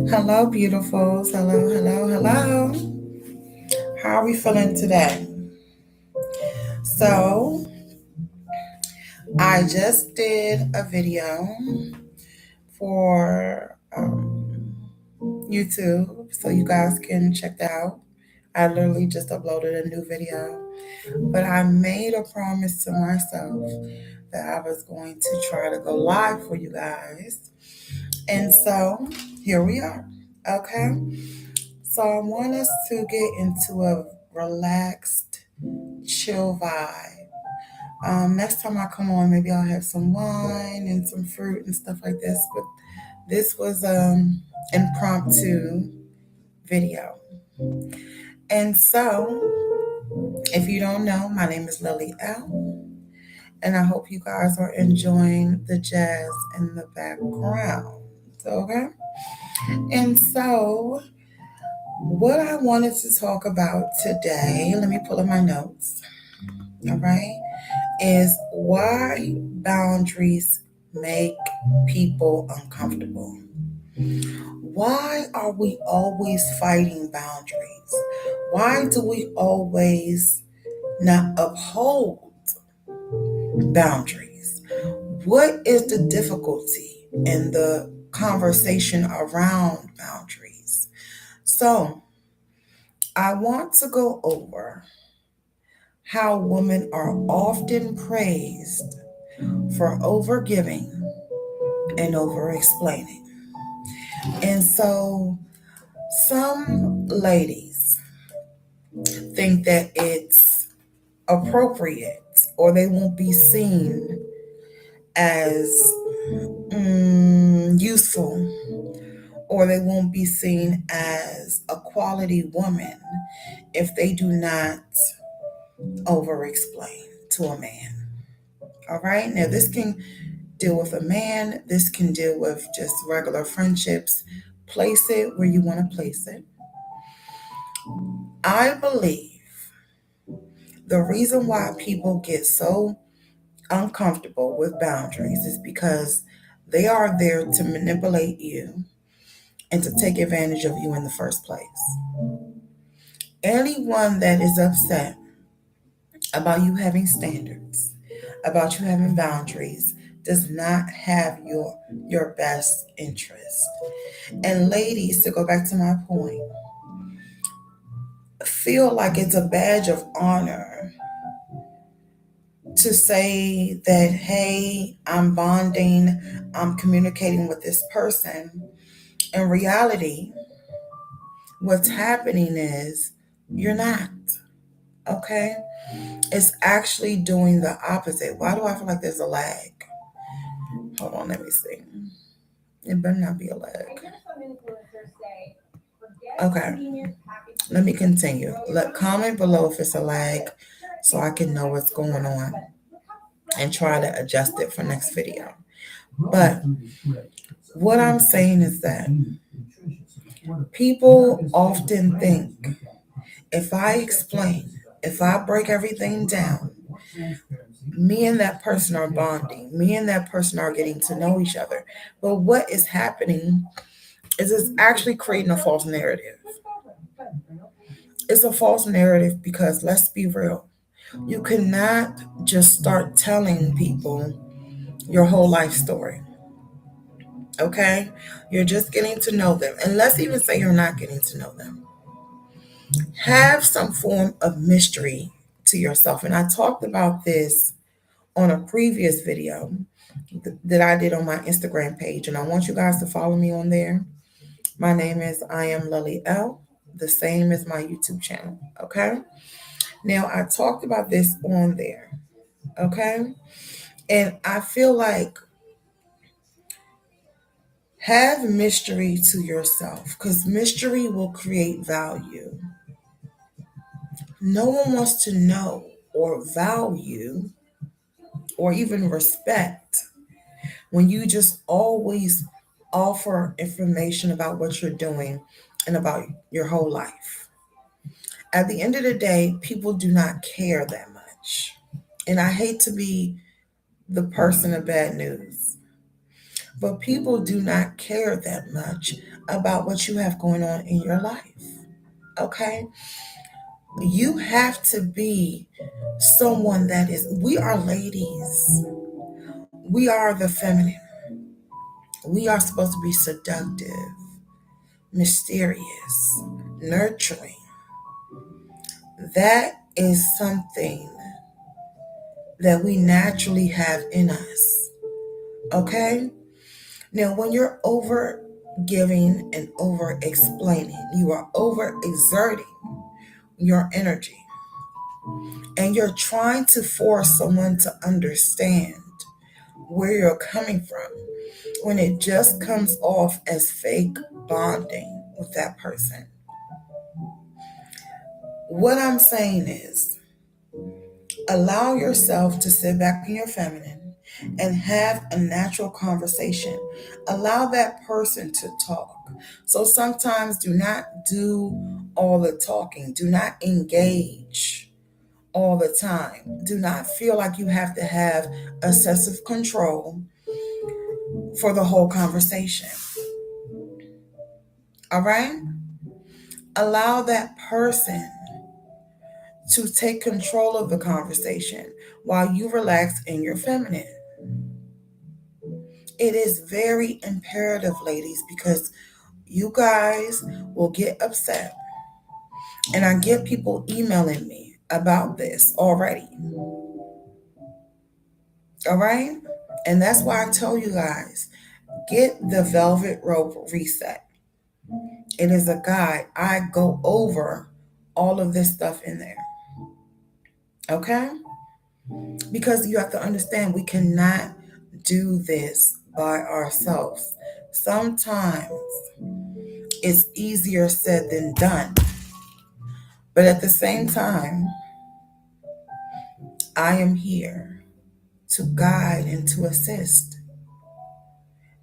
Hello, beautifuls. Hello, hello, hello. How are we feeling today? So, I just did a video for YouTube so you guys can check that out. I literally just uploaded a new video, but I made a promise to myself that I was going to try to go live for you guys. And so, here we are. Okay. So, I want us to get into a relaxed, chill vibe. Next time I come on, maybe I'll have some wine and some fruit and stuff like this. But this was impromptu video. And so, if you don't know, my name is Lily L. And I hope you guys are enjoying the jazz in the background. Okay? And so, what I wanted to talk about today, let me pull up my notes. All right, is why boundaries make people uncomfortable. Why are we always fighting boundaries? Why do we always not uphold boundaries? What is the difficulty in the conversation around boundaries? So, I want to go over how women are often praised for overgiving and over explaining. And so some ladies think that it's appropriate or they won't be seen as useful or they won't be seen as a quality woman if they do not over explain to a man. All right. Now, this can deal with a man, this can deal with just regular friendships. Place it where you want to place it. I believe the reason why people get so uncomfortable with boundaries is because they are there to manipulate you and to take advantage of you in the first place. Anyone that is upset about you having standards, about you having boundaries, does not have your best interest. And ladies, to go back to my point, feel like it's a badge of honor to say that, hey, I'm bonding, I'm communicating with this person. In reality, what's happening is you're not. Okay? It's actually doing the opposite. Why do I feel like there's a lag? Hold on, let me see. It better not be a lag. Okay, let me continue. Let comment below if it's a lag so I can know what's going on and try to adjust it for next video. But what I'm saying is that people often think if I explain, if I break everything down, me and that person are bonding, me and that person are getting to know each other. But what is happening is it's actually creating a false narrative. It's a false narrative because let's be real. You cannot just start telling people your whole life story. Okay? You're just getting to know them. And let's even say you're not getting to know them. Have some form of mystery to yourself. And I talked about this on a previous video that I did on my Instagram page. And I want you guys to follow me on there. My name is I am Lily L. The same as my YouTube channel. Okay? Now, I talked about this on there. Okay? And I feel like have mystery to yourself because mystery will create value. No one wants to know or value or even respect when you just always offer information about what you're doing and about your whole life. At the end of the day, people do not care that much. And I hate to be the person of bad news. But people do not care that much about what you have going on in your life. Okay? You have to be someone that is, we are ladies. We are the feminine. We are supposed to be seductive, mysterious, nurturing. That is something that we naturally have in us. Okay? Now, when you're over giving and over explaining, you are over exerting your energy and you're trying to force someone to understand where you're coming from when it just comes off as fake bonding with that person. What I'm saying is, allow yourself to sit back in your feminine and have a natural conversation. Allow that person to talk. So sometimes do not do all the talking, do not engage all the time. Do not feel like you have to have excessive control for the whole conversation. All right? Allow that person to take control of the conversation while you relax in your feminine. It is very imperative, ladies, because you guys will get upset. And I get people emailing me about this already. All right? And that's why I tell you guys, get the Velvet Rope Reset. It is a guide. I go over all of this stuff in there. Okay? Because you have to understand we cannot do this by ourselves. Sometimes it's easier said than done. But at the same time, I am here to guide and to assist.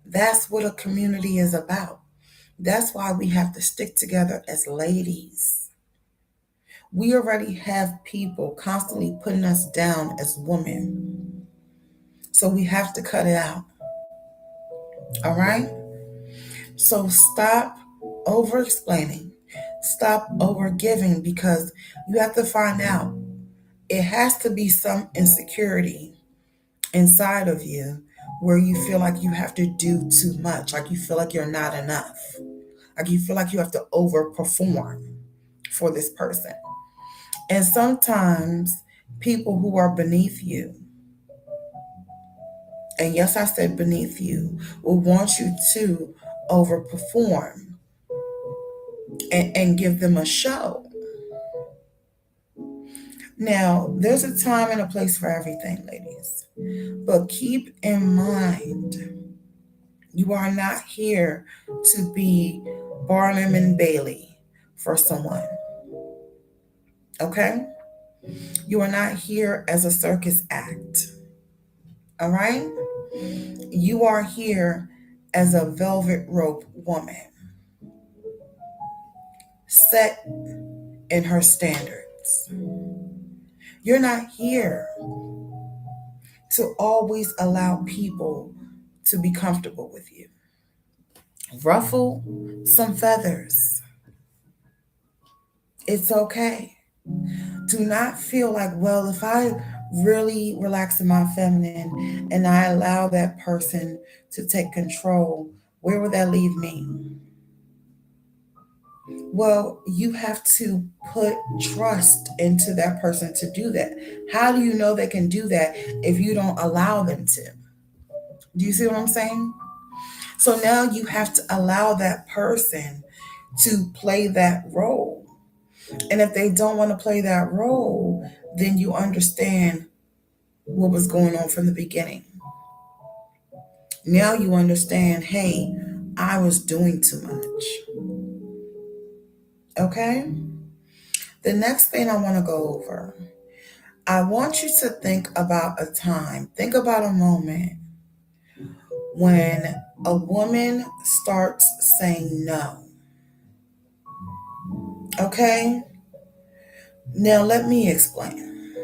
That's what a community is about. That's why we have to stick together as ladies. We already have people constantly putting us down as women. So we have to cut it out. All right? So stop over explaining. Stop over giving because you have to find out it has to be some insecurity inside of you where you feel like you have to do too much, like you feel like you're not enough, like you feel like you have to overperform for this person. And sometimes people who are beneath you, and yes, I said beneath you, will want you to overperform and give them a show. Now, there's a time and a place for everything, ladies. But keep in mind, you are not here to be Barnum and Bailey for someone. Okay? You are not here as a circus act. All right? You are here as a velvet rope woman, set in her standards. You're not here to always allow people to be comfortable with you. Ruffle some feathers. It's okay. Do not feel like, well, if I really relax in my feminine and I allow that person to take control, where would that leave me? Well, you have to put trust into that person to do that. How do you know they can do that if you don't allow them to? Do you see what I'm saying? So now you have to allow that person to play that role. And if they don't want to play that role, then you understand what was going on from the beginning. Now you understand, hey, I was doing too much. Okay? The next thing I want to go over, I want you to think about a time, think about a moment when a woman starts saying no. Okay? Now let me explain.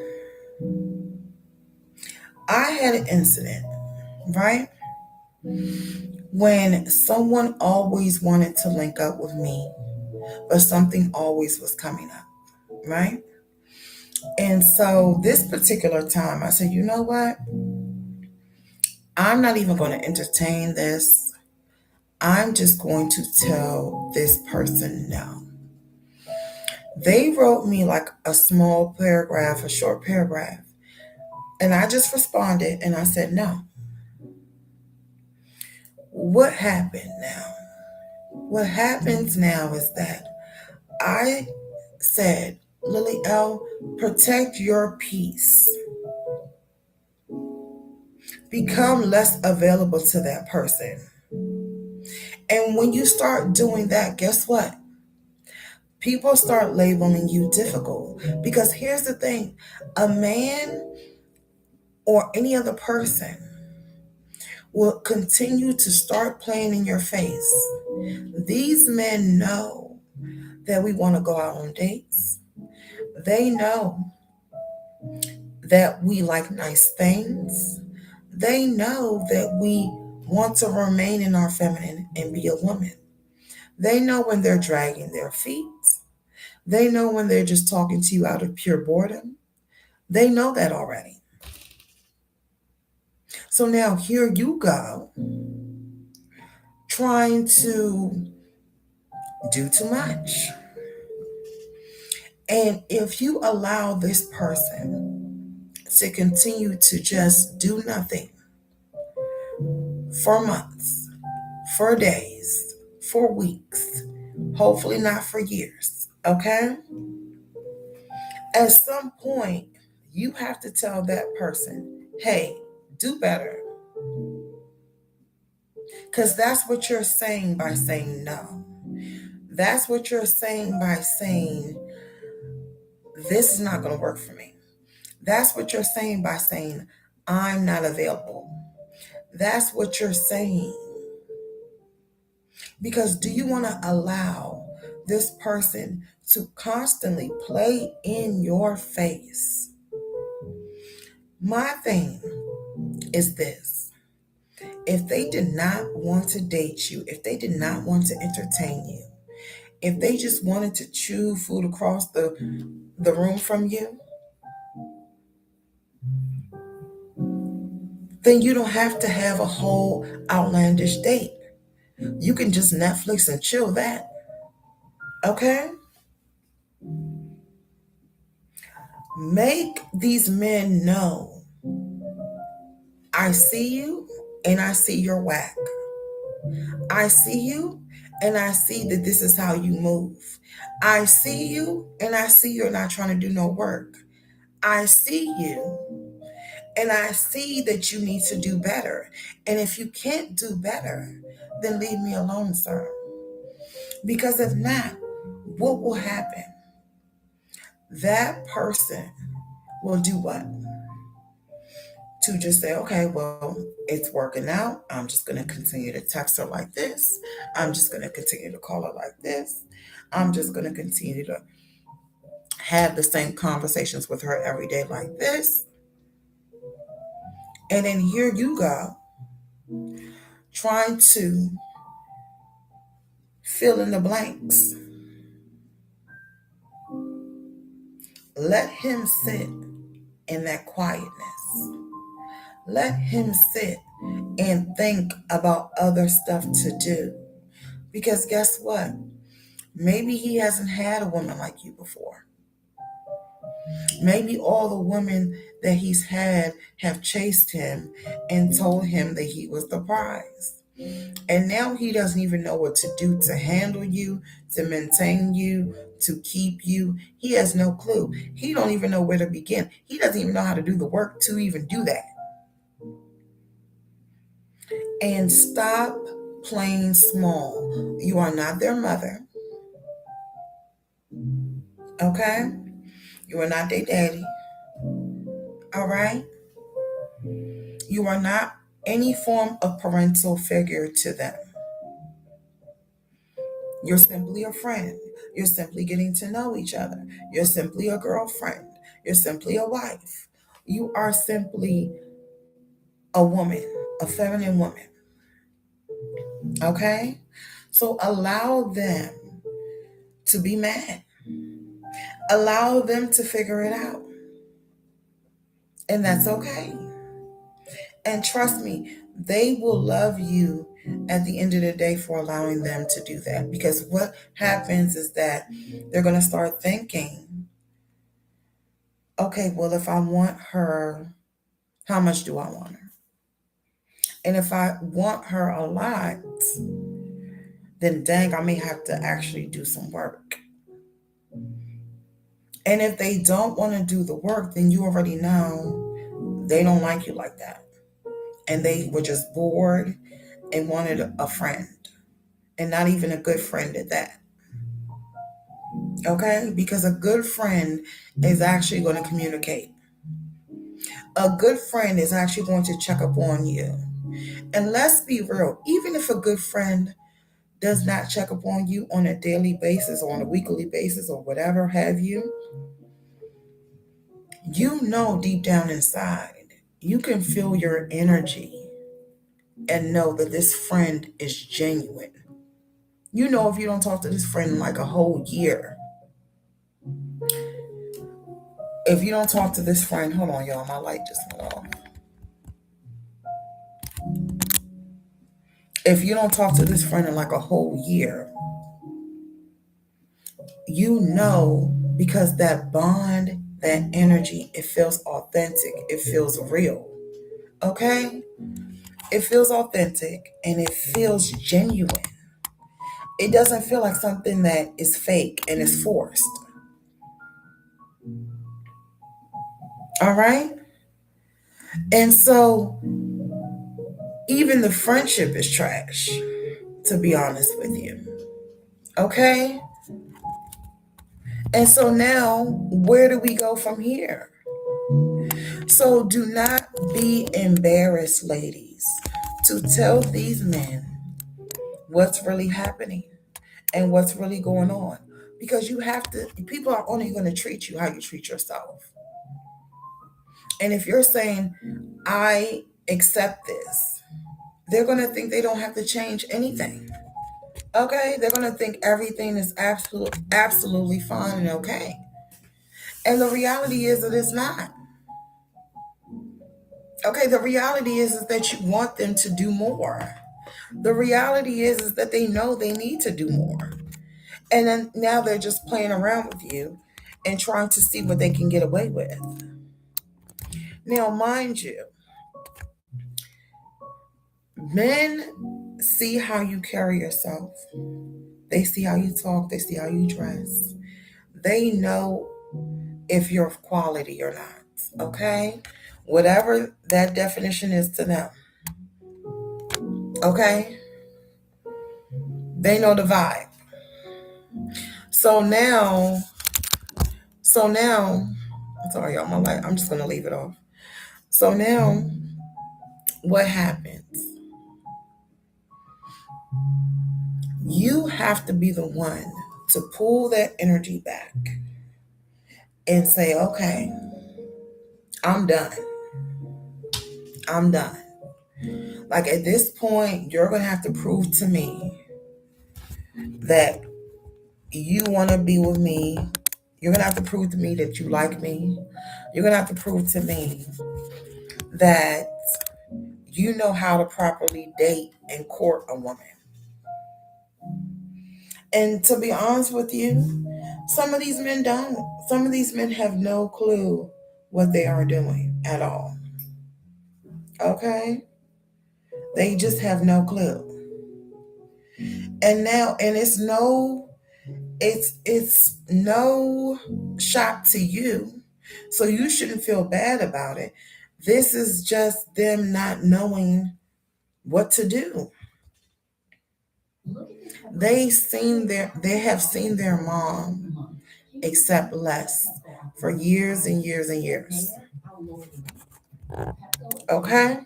I had an incident, right? When someone always wanted to link up with me, but something always was coming up, right? And so this particular time, I said, you know what? I'm not even going to entertain this. I'm just going to tell this person no. They wrote me like a small paragraph, a short paragraph. And I just responded and I said, no. What happened now? What happens now is that I said, Lily L, protect your peace. Become less available to that person. And when you start doing that, guess what? People start labeling you difficult. Because here's the thing, a man or any other person will continue to start playing in your face. These men know that we want to go out on dates. They know that we like nice things. They know that we want to remain in our feminine and be a woman. They know when they're dragging their feet. They know when they're just talking to you out of pure boredom. They know that already. So now here you go, trying to do too much. And if you allow this person to continue to just do nothing for months, for days, for weeks, hopefully not for years, okay? At some point, you have to tell that person, hey, do better. Because that's what you're saying by saying no. That's what you're saying by saying, this is not going to work for me. That's what you're saying by saying, I'm not available. That's what you're saying. Because do you want to allow this person to constantly play in your face? My thing is this. If they did not want to date you, if they did not want to entertain you, if they just wanted to chew food across the room from you, then you don't have to have a whole outlandish date. You can just Netflix and chill that. Okay? Make these men know, I see you and I see your whack. I see you and I see that this is how you move. I see you and I see you're not trying to do no work. I see you and I see that you need to do better. And if you can't do better, then leave me alone, sir. Because if not, what will happen? That person will do what? To just say, okay, well, it's working out. I'm just going to continue to text her like this. I'm just going to continue to call her like this. I'm just going to continue to have the same conversations with her every day like this. And then here you go, trying to fill in the blanks. Let him sit in that quietness. Let him sit and think about other stuff to do. Because guess what? Maybe he hasn't had a woman like you before. Maybe all the women that he's had have chased him and told him that he was the prize. And now he doesn't even know what to do to handle you, to maintain you, to keep you. He has no clue. He don't even know where to begin. He doesn't even know how to do the work to even do that. And stop playing small. You are not their mother. Okay? You are not their daddy. All right? You are not any form of parental figure to them. You're simply a friend. You're simply getting to know each other. You're simply a girlfriend. You're simply a wife. You are simply a woman, a feminine woman. Okay? So allow them to be mad. Allow them to figure it out. And that's okay. And trust me, they will love you at the end of the day for allowing them to do that. Because what happens is that they're going to start thinking, okay, well, if I want her, how much do I want her? And if I want her a lot, then dang, I may have to actually do some work. And if they don't want to do the work, then you already know they don't like you like that. And they were just bored and wanted a friend, and not even a good friend at that. Okay? Because a good friend is actually going to communicate. A good friend is actually going to check up on you. And let's be real, even if a good friend does not check up on you on a daily basis or on a weekly basis or whatever have you, you know deep down inside, you can feel your energy and know that this friend is genuine. You know, if you don't talk to this friend in like a whole year, if you don't talk to this friend, hold on, y'all, my light just went off. If you don't talk to this friend in like a whole year, you know, because that bond, that energy, it feels authentic, it feels real. Okay? It feels authentic and it feels genuine. It doesn't feel like something that is fake and is forced. All right? And so even the friendship is trash, to be honest with you. Okay? And so now, where do we go from here? So do not be embarrassed, ladies, to tell these men what's really happening and what's really going on. Because you have to, people are only going to treat you how you treat yourself. And if you're saying, I accept this, they're going to think they don't have to change anything. Okay? They're going to think everything is absolutely fine and okay. And the reality is that it's not. Okay, the reality is that you want them to do more. The reality is that they know they need to do more. And then now they're just playing around with you and trying to see what they can get away with. Now, mind you, men see how you carry yourself. They see how you talk. They see how you dress. They know if you're of quality or not. Okay? Whatever that definition is to them. Okay? They know the vibe. So now, I'm sorry, y'all, my light, I'm just gonna leave it off. So now, what happens? You have to be the one to pull that energy back and say, okay, I'm done. I'm done. Like at this point, you're gonna have to prove to me that you wanna be with me. You're gonna have to prove to me that you like me. You're gonna have to prove to me that you know how to properly date and court a woman. And to be honest with you, some of these men don't. Some of these men have no clue what they are doing at all. Okay? They just have no clue. And now, and it's no shock to you. So you shouldn't feel bad about it. This is just them not knowing what to do. They have seen their mom accept less for years and years and years. Okay?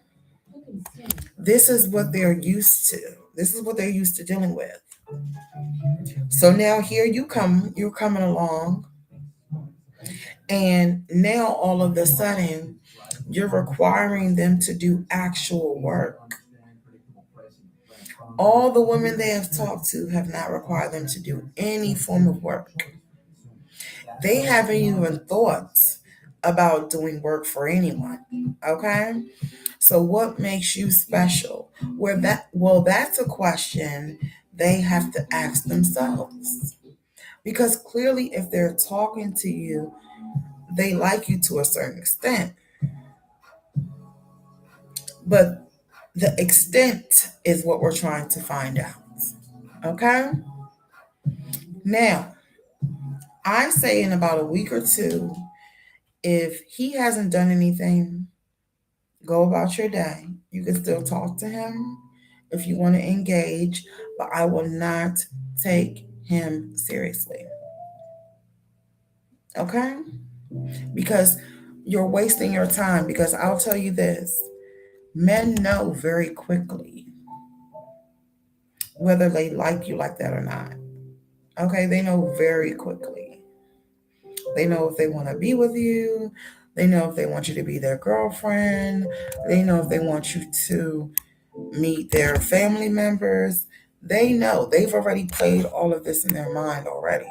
This is what they're used to. This is what they're used to dealing with. So now here you come, you're coming along, and now all of a sudden You're requiring them to do actual work. All the women they have talked to have not required them to do any form of work. They haven't even thought about doing work for anyone. Okay? So what makes you special? That's a question they have to ask themselves. Because clearly if they're talking to you, they like you to a certain extent. But the extent is what we're trying to find out. Okay? Now, I say in about a week or two, if he hasn't done anything, go about your day. You can still talk to him if you want to engage, but I will not take him seriously. Okay? Because you're wasting your time. Because I'll tell you this, men know very quickly whether they like you like that or not. Okay? They know very quickly. They know if they want to be with you. They know if they want you to be their girlfriend. They know if they want you to meet their family members. They know. They've already played all of this in their mind already.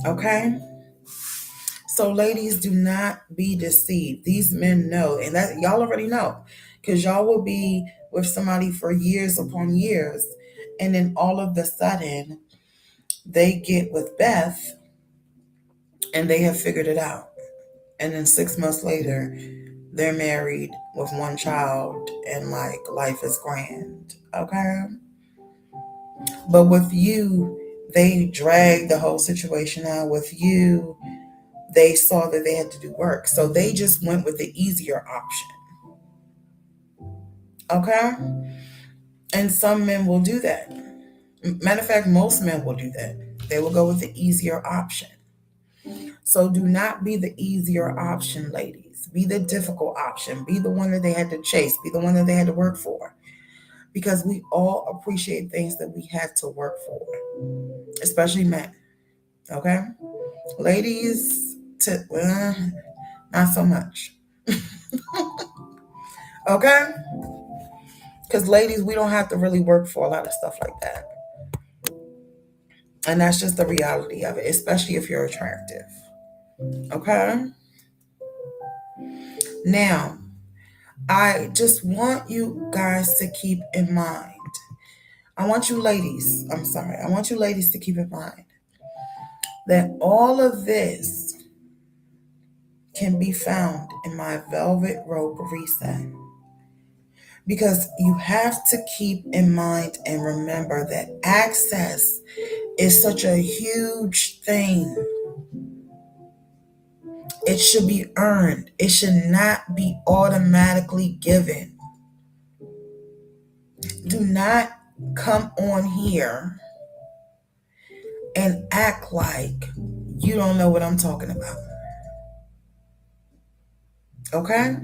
Okay? So, ladies, do not be deceived. These men know, and that y'all already know, because y'all will be with somebody for years upon years, and then all of a sudden they get with Beth and they have figured it out. And then 6 months later, they're married with one child and like life is grand. Okay? But with you, they dragged the whole situation out. With you, they saw that they had to do work. So they just went with the easier option. Okay? And some men will do that. Matter of fact, most men will do that. They will go with the easier option. So do not be the easier option, ladies. Be the difficult option. Be the one that they had to chase. Be the one that they had to work for. Because we all appreciate things that we had to work for, especially men. Okay? Ladies, not so much. Okay? Because ladies, we don't have to really work for a lot of stuff like that. And that's just the reality of it, especially if you're attractive. Okay? Now, I just want you guys to keep in mind. I want you ladies, I'm sorry, I want you ladies to keep in mind that all of this can be found in my velvet rope reset. Because you have to keep in mind and remember that access is such a huge thing. It should be earned. It should not be automatically given. Do not come on here and act like you don't know what I'm talking about. Okay?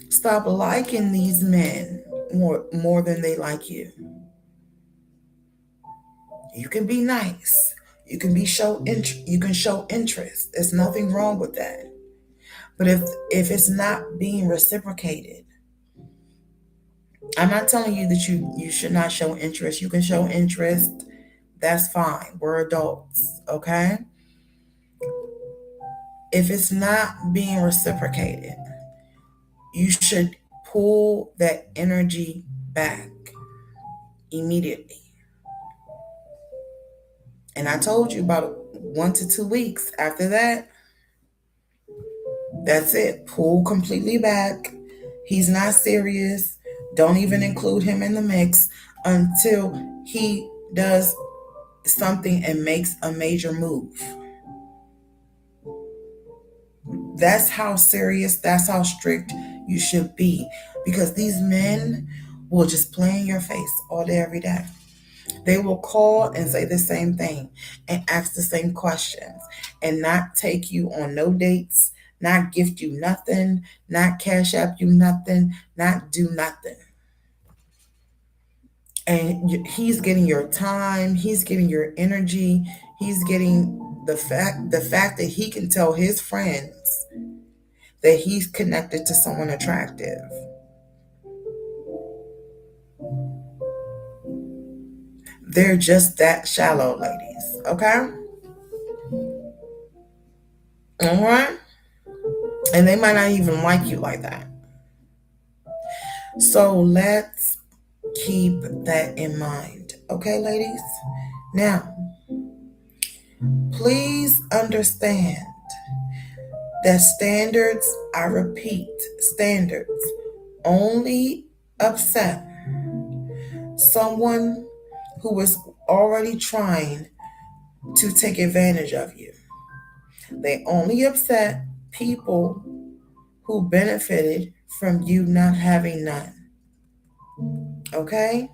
Stop liking these men more than they like you. You can be nice. You can you can show interest. There's nothing wrong with that. But if it's not being reciprocated, I'm not telling you that you should not show interest. You can show interest. That's fine. We're adults, okay? If it's not being reciprocated, you should pull that energy back immediately. And I told you about 1 to 2 weeks after that, that's it. Pull completely back. He's not serious. Don't even include him in the mix until he does something and makes a major move. That's how serious, that's how strict you should be. Because these men will just play in your face all day, every day. They will call and say the same thing and ask the same questions and not take you on no dates, not gift you nothing, not cash app you nothing, not do nothing. And he's getting your time, he's getting your energy, he's getting the fact that he can tell his friends that he's connected to someone attractive. They're just that shallow, ladies. Okay? All right? And they might not even like you like that. So let's keep that in mind. Okay, ladies? Now, please understand that standards, I repeat, standards only upset someone who is already trying to take advantage of you. They only upset people who benefited from you not having none. Okay?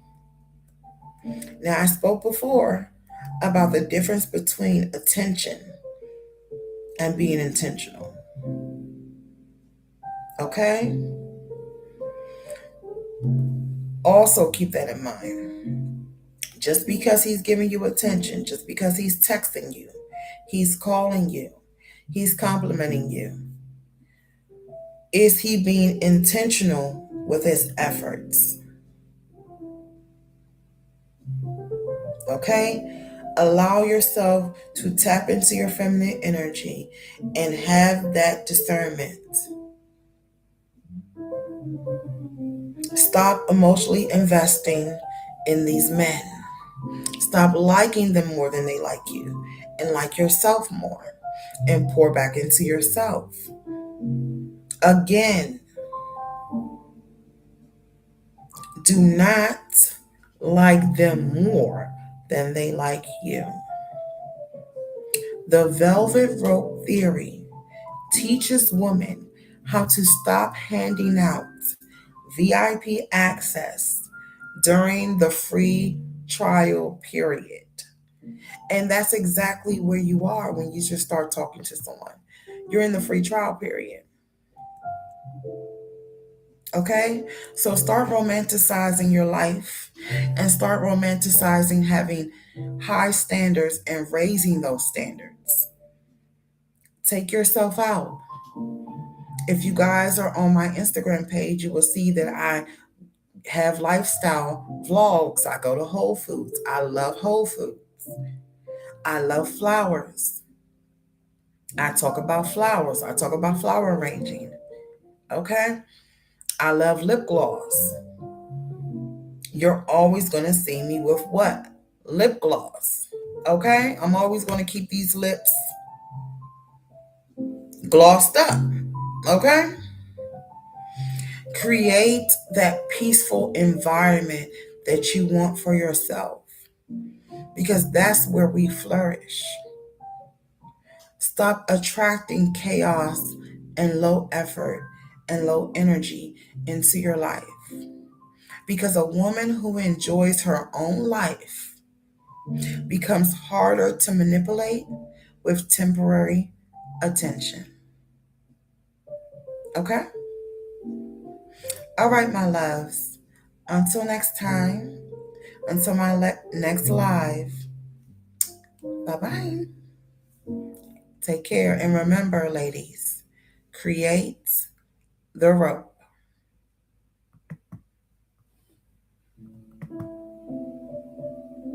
Now, I spoke before about the difference between attention and being intentional. Okay? Also, keep that in mind. Just because he's giving you attention, just because he's texting you, he's calling you, he's complimenting you, is he being intentional with his efforts? Okay? Allow yourself to tap into your feminine energy and have that discernment. Stop emotionally investing in these men. Stop liking them more than they like you, and like yourself more, and pour back into yourself. Again, do not like them more than they like you. The velvet rope theory teaches women how to stop handing out VIP access during the free trial period. And that's exactly where you are when you just start talking to someone. You're in the free trial period. Okay? So start romanticizing your life and start romanticizing having high standards and raising those standards. Take yourself out. If you guys are on my Instagram page, you will see that I have lifestyle vlogs. I go to Whole Foods. I love Whole Foods. I love flowers. I talk about flowers. I talk about flower arranging. Okay? I love lip gloss. You're always going to see me with what? Lip gloss. Okay? I'm always going to keep these lips glossed up. Okay? Create that peaceful environment that you want for yourself because that's where we flourish. Stop attracting chaos and low effort and low energy into your life because a woman who enjoys her own life becomes harder to manipulate with temporary attention. Okay? All right, my loves. Until next time, until my next live. Bye bye. Take care. And remember, ladies, create the rope.